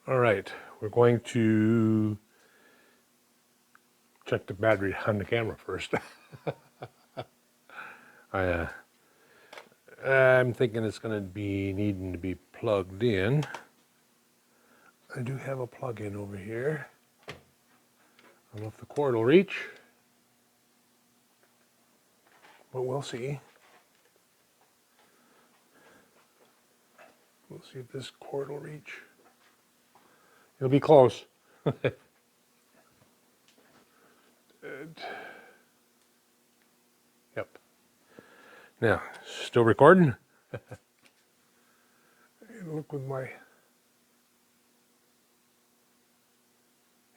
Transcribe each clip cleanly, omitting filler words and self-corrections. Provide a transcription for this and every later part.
All right, we're going to check the battery on the camera first. I'm thinking it's going to be needing to be plugged in. I do have a plug-in over here. I don't know if the cord will reach, but we'll see. We'll see if this cord will reach. It'll be close. Yep. Now, still recording? Look with my...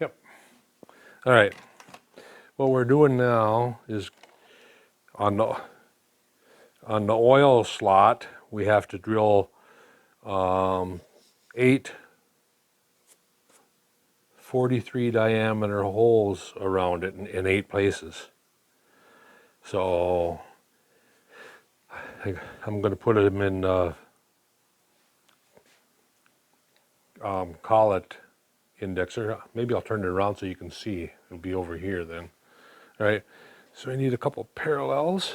Yep. All right. What we're doing now is on the oil slot, we have to drill 8 43 diameter holes around it in 8 places. So I'm going to put them in collet indexer. Maybe I'll turn it around so you can see. It'll be over here then. All right. So I need a couple parallels.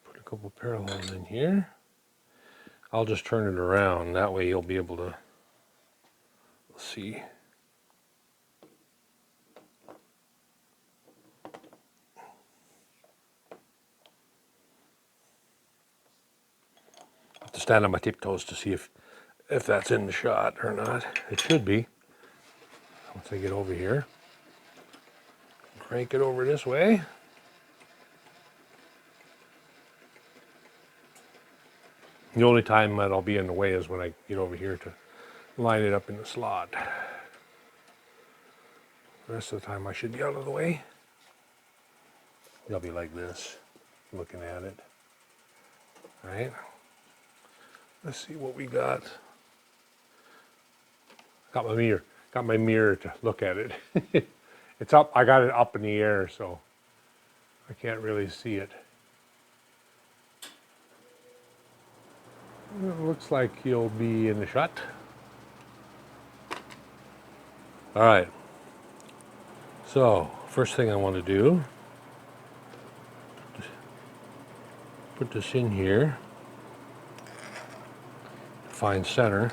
Put a couple parallels in here. I'll just turn it around. That way you'll be able to see. I have to stand on my tiptoes to see if that's in the shot or not. It should be. Once I get over here. Crank it over this way. The only time that I'll be in the way is when I get over here to line it up in the slot. The rest of the time I should be out of the way. I'll be like this, looking at it. All right. Let's see what we got. Got my mirror to look at it. It's up, I got it up in the air, so I can't really see it. It looks like you'll be in the shot. All right. So, first thing I want to do, put this in here, find center.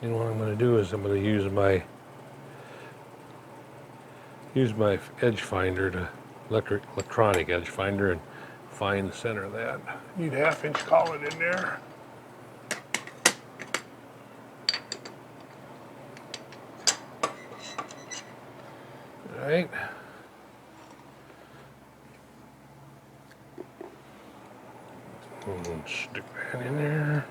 And what I'm going to do is I'm going to use my edge finder, to electronic edge finder, and find the center of that. Need a 1/2 inch collet in there. All right. And stick that in there.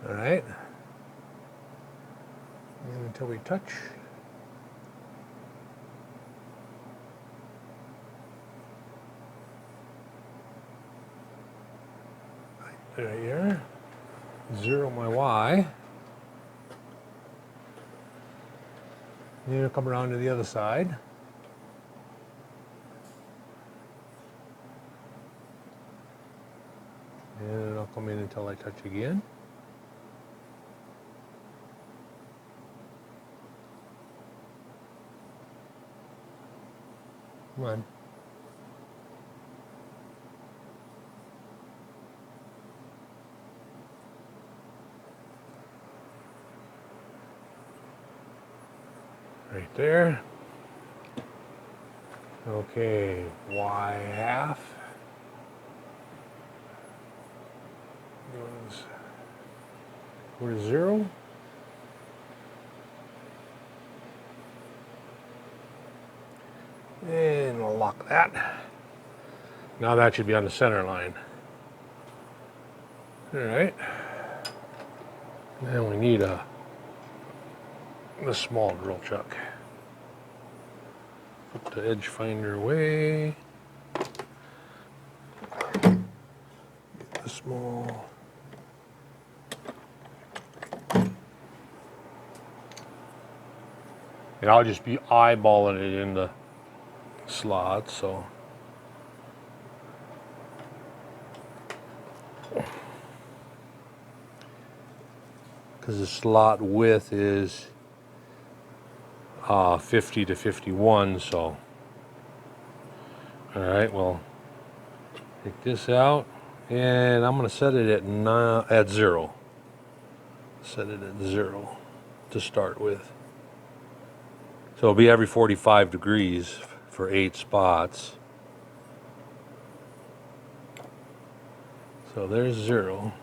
All right. And until we touch. Right here. Zero my Y. And then I'll come around to the other side. And I'll come in until I touch again. Come on. Right there. Okay, Y1/2 goes, go to 0. And we'll lock that. Now that should be on the center line. All right. Now we need the small drill chuck. Put the edge finder away. Get the small. And I'll just be eyeballing it in the slot, so. Because the slot width is 50 to 51, so. All right, well, take this out, and I'm going to set it at 0. Set it at 0 to start with. So it'll be every 45 degrees for 8 spots. So there's 0.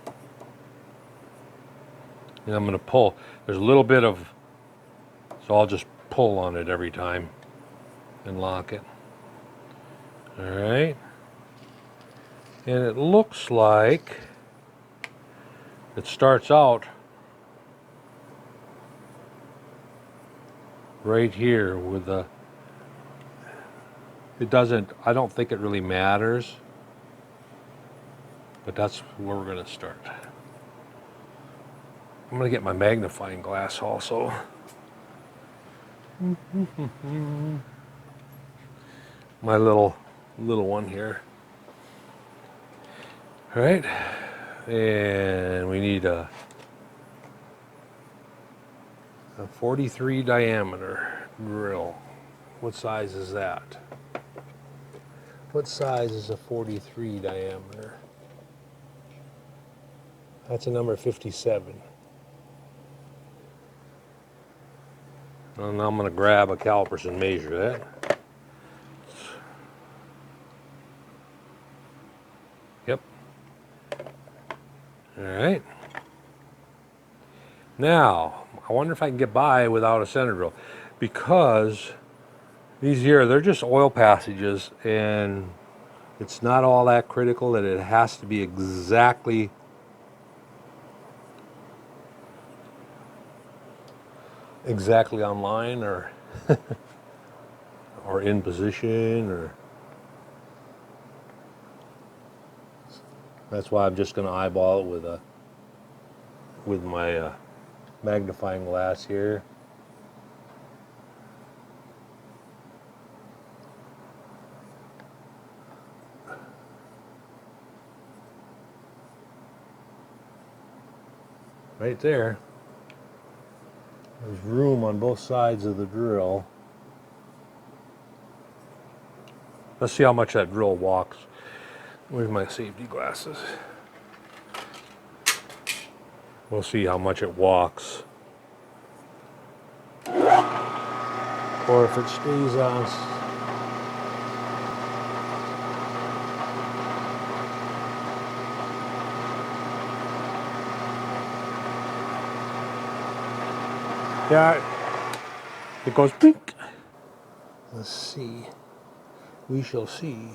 And I'm going to pull. There's a little bit of, so I'll just pull on it every time and lock it. All right. And it looks like it starts out right here with the, it doesn't, I don't think it really matters, but that's where we're going to start. I'm going to get my magnifying glass also. My little one here. All right, and we need a 43 diameter drill. What size is that? What size is a 43 diameter? That's a number 57. And I'm going to grab a calipers and measure that. Yep. All right. Now, I wonder if I can get by without a center drill, because these here, they're just oil passages, and it's not all that critical that it has to be exactly on line or or in position, or that's why I'm just going to eyeball it with my magnifying glass here. Right there. There's room on both sides of the drill. Let's see how much that drill walks. Where's my safety glasses? We'll see how much it walks. Or if it stays on. Yeah, it goes pink. Let's see. We shall see.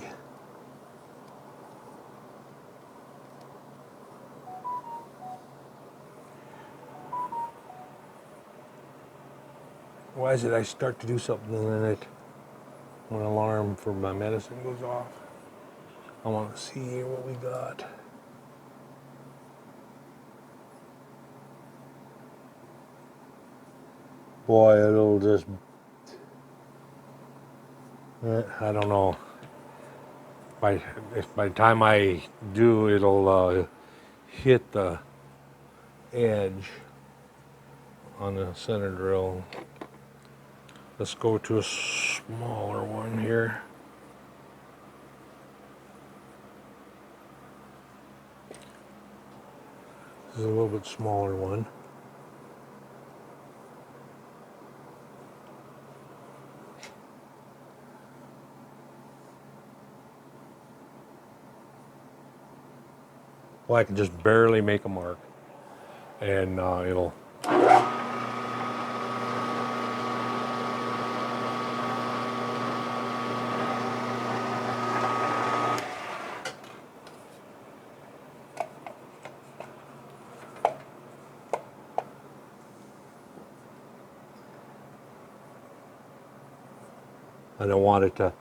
Why is it I start to do something and then when an alarm for my medicine goes off? I want to see here what we got. Boy, it'll just, I don't know. By the time I do, it'll hit the edge on the center drill. Let's go to a smaller one here. This is a little bit smaller one. Well, I can just barely make a mark, and it'll. I don't want it to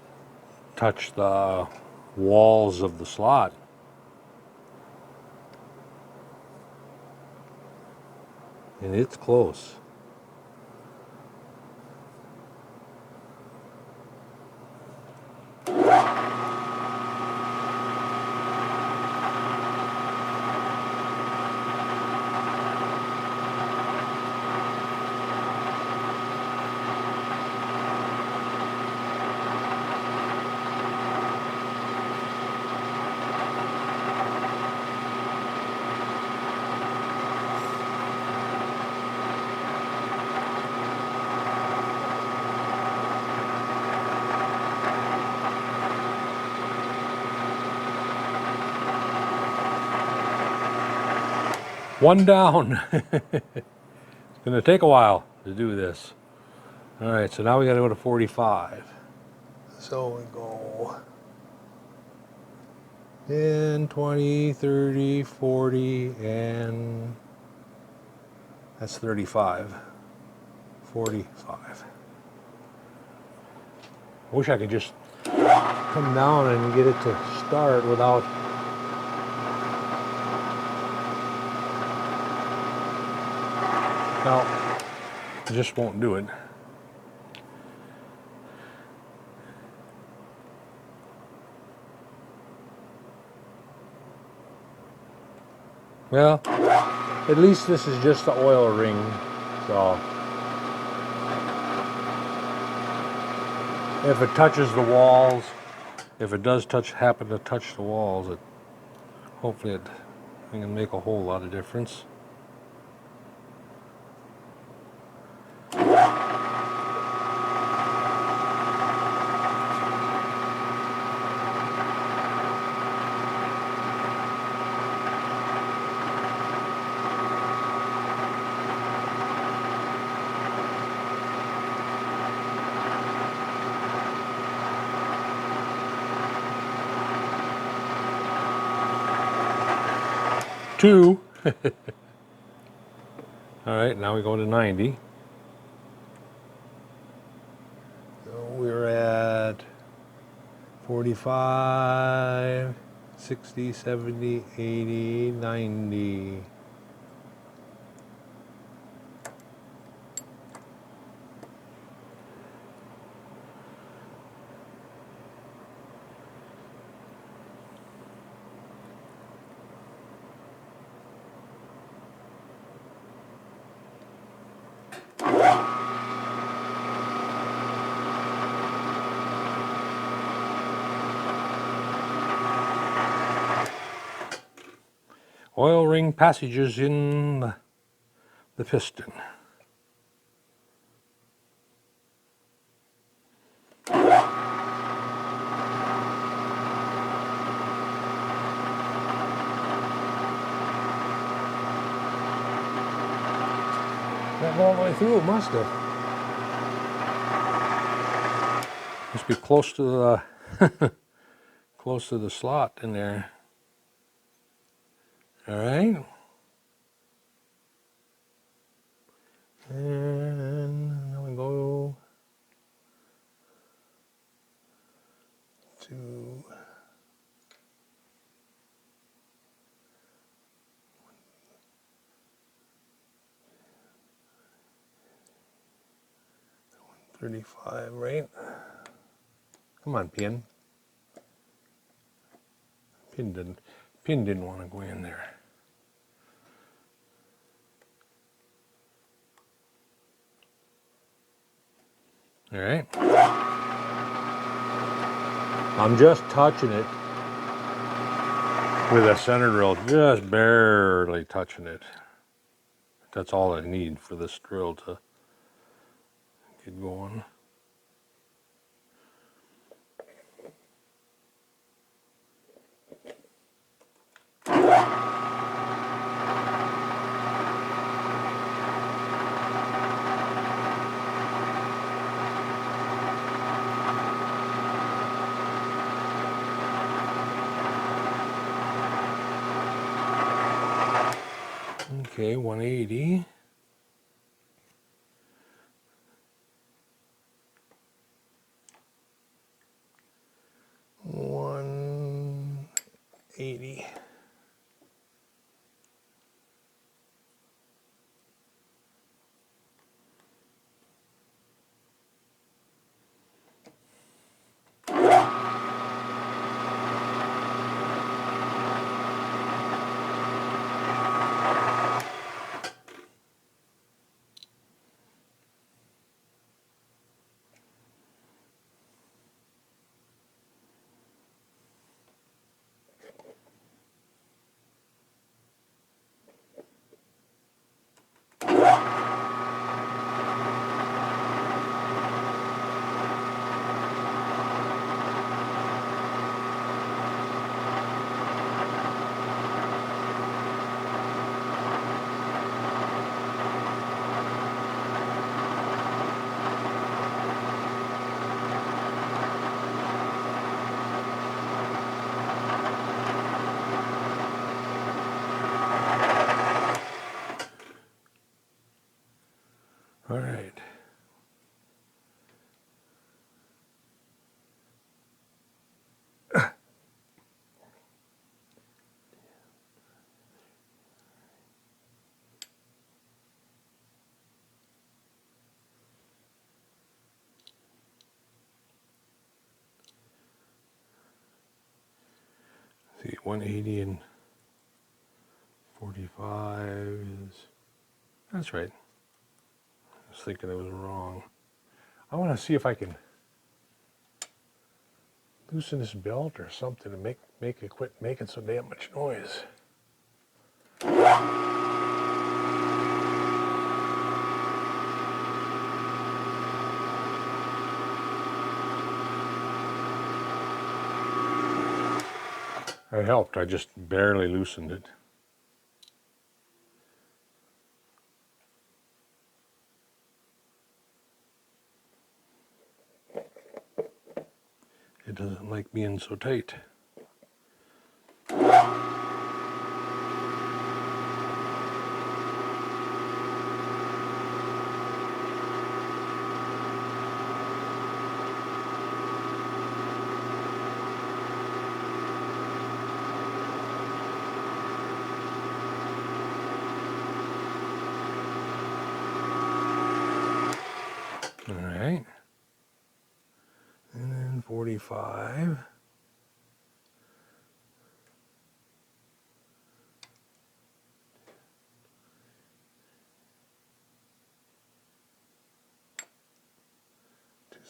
touch the walls of the slot. And it's close. One down. It's going to take a while to do this. All right, so now we got to go to 45. So we go 10, 20, 30, 40, and that's 35. 45. I wish I could just come down and get it to start without no, it just won't do it. Well, at least this is just the oil ring, so if it touches the walls, if it does happen to touch the walls, hopefully it can make a whole lot of difference. Two. All right, now we go to 90. So we're at 45, 60, 70, 80, 90. Oil ring passages in the piston. That all the way through, it must have. Must be close to the close to the slot in there. All right. And now we go to 35, right? Come on, pin. Pin didn't want to go in there. All right. I'm just touching it with a center drill, just barely touching it. That's all I need for this drill to get going. Okay, 180. 80. All right. See, 180 and 45 is, that's right. I was thinking it was wrong. I want to see if I can loosen this belt or something to make it quit making so damn much noise. It helped, I just barely loosened it. It doesn't like being so tight. All right. And then 45.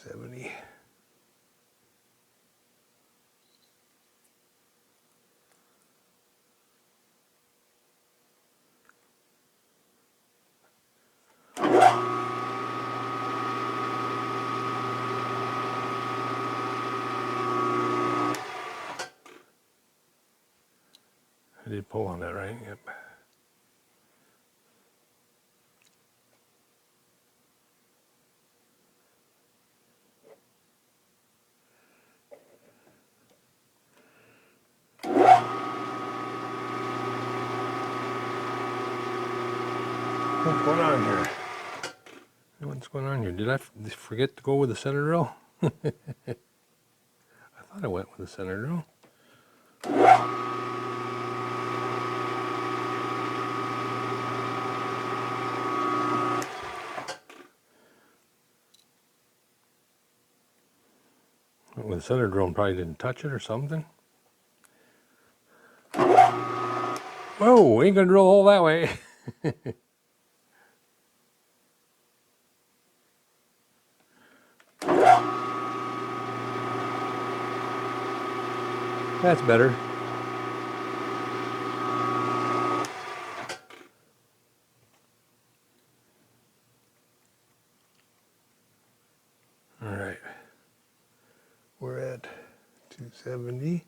$270. I did pull on that, right? Yep. What's going on here? What's going on here? Did I forget to go with the center drill? I thought I went with the center drill. Went with the center drill and probably didn't touch it or something. Whoa, ain't gonna drill a hole that way. That's better. All right. We're at 270.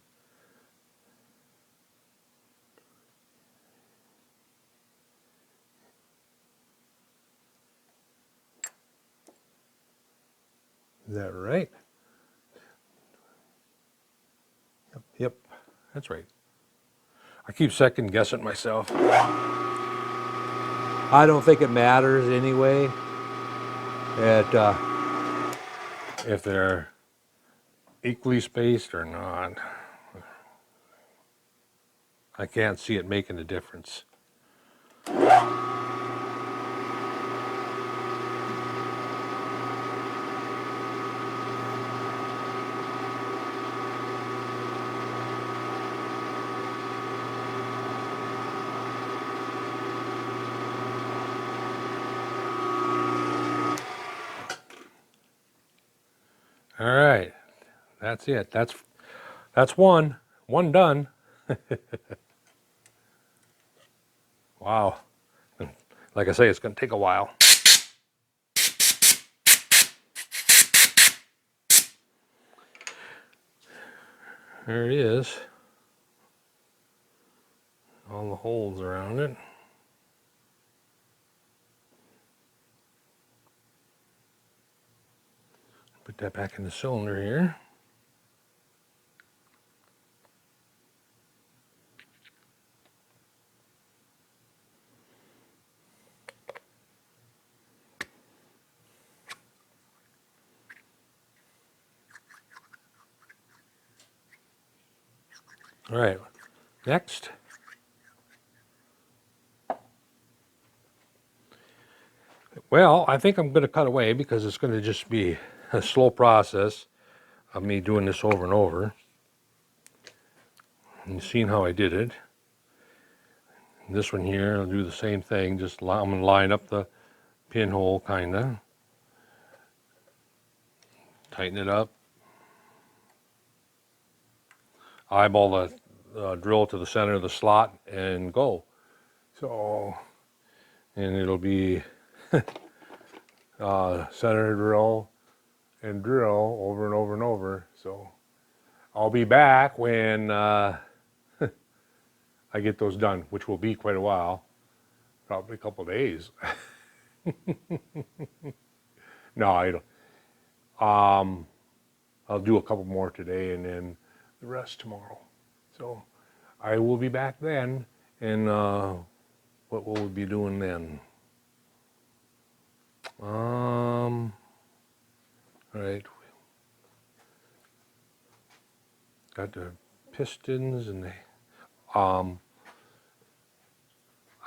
Is that right? Yep, that's right. I keep second guessing myself. I don't think it matters anyway. If they're equally spaced or not. I can't see it making a difference. All right, that's it. That's one done. Wow. Like I say, it's going to take a while. There it is. All the holes around it. Put that back in the cylinder here. All right, next. Well, I think I'm going to cut away because it's going to just be a slow process of me doing this over and over. And you've seen how I did it. And this one here, I'll do the same thing. Just I'm going to line up the pinhole, kind of. Tighten it up. Eyeball the drill to the center of the slot and go. So, and it'll be center drill and drill over and over and over. So I'll be back when I get those done, which will be quite a while, probably a couple of days. No, I don't. I'll do a couple more today and then the rest tomorrow. So I will be back then, and what will we be doing then? All right. Got the pistons and the, I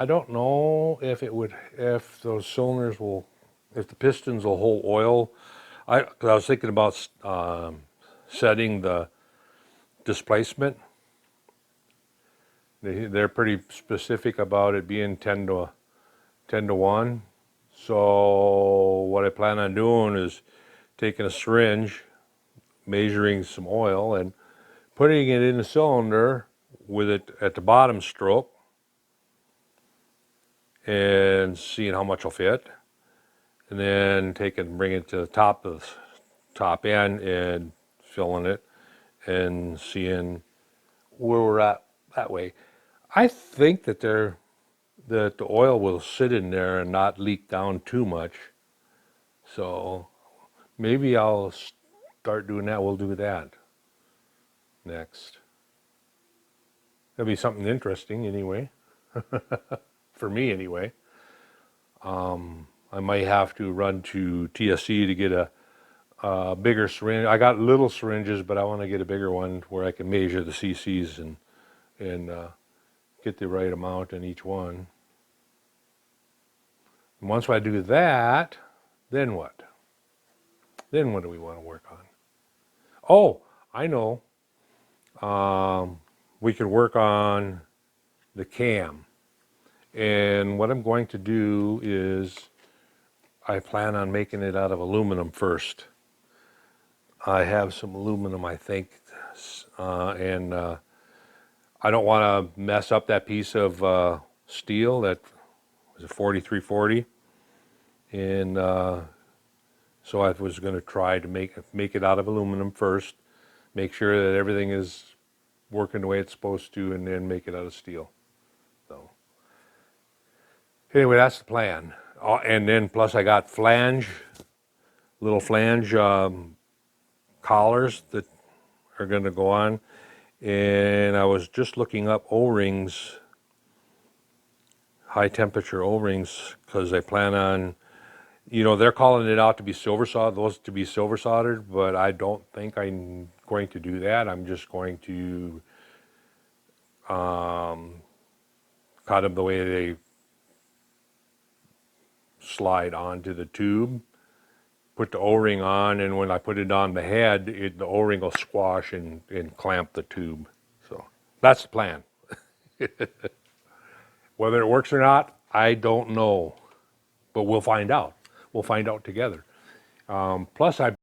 don't know if those cylinders will, if the pistons will hold oil. I was thinking about setting the displacement. They're pretty specific about it being 10 to 1. So what I plan on doing is taking a syringe, measuring some oil, and putting it in the cylinder with it at the bottom stroke and seeing how much will fit, and then bring it to the top of the top end and filling it and seeing where we're at that way. I think that the oil will sit in there and not leak down too much. So maybe I'll start doing that. We'll do that next. That'll be something interesting anyway. For me anyway. I might have to run to TSC to get a bigger syringe. I got little syringes, but I want to get a bigger one where I can measure the cc's and get the right amount in each one. And once I do that, then what? Then what do we want to work on? Oh, I know. We could work on the cam. And what I'm going to do is I plan on making it out of aluminum first. I have some aluminum, I think, and I don't want to mess up that piece of steel that was a 4340, and so I was going to try to make it out of aluminum first, make sure that everything is working the way it's supposed to, and then make it out of steel. So anyway, that's the plan. And then plus I got little flange collars that are going to go on. And I was just looking up O-rings, high temperature O-rings, because I plan on, they're calling it out to be silver soldered, those to be silver soldered, but I don't think I'm going to do that. I'm just going to cut them the way they slide onto the tube. Put the O-ring on, and when I put it on the head, the O-ring will squash and clamp the tube. So that's the plan. Whether it works or not, I don't know, but we'll find out. We'll find out together. Plus, I